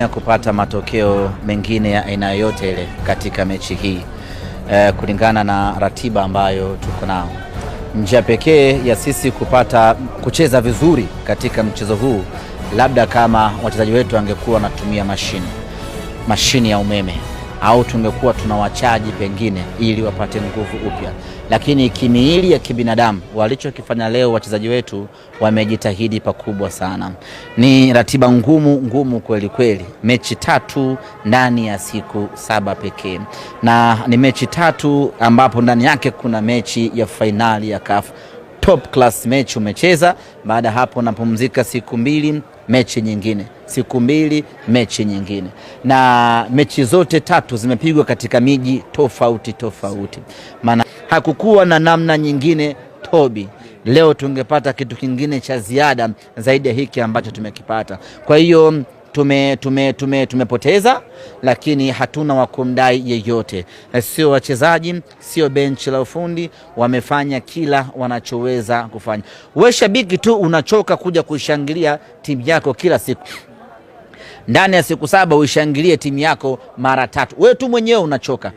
ya kupata matokeo mengine ya aina yote ile katika mechi hii kulingana na ratiba ambayo tuko nao. Njia pekee ya sisi kucheza vizuri katika mchezo huu, labda kama wachezaji wetu wangekuwa wanatumia mashini ya umeme, au tungekuwa tunawachaji pengine ili wapate nguvu upya. Lakini kimiili ya kibinadamu walichokifanya leo wachezaji wetu wamejitahidi pakubwa sana. Ni ratiba ngumu kweli kweli. Mechi 3 ndani ya siku 7 pekee. Na ni mechi 3 ambapo ndani yake kuna mechi ya fainali ya CAF. Top class mechi umecheza, baada hapo napumzika siku 2, mechi nyingine, siku 2, mechi nyingine. Na mechi zote 3 zimepigwa katika miji tofauti. Maana hakukuwa na namna nyingine Tobi. Leo tungepata kitu kingine cha ziada zaidi ya hiki ambacho tumekipata. Kwa hiyo tumepoteza, lakini hatuna wakumdai yeyote. Sio wachezaji, sio benchi la ufundi, wamefanya kila wanachoweza kufanya. Wewe shabiki tu unachoka kuja kuishangilia timu yako kila siku. Ndani ya siku 7 uishangilie timu yako mara 3. Wewe tu mwenyewe unachoka.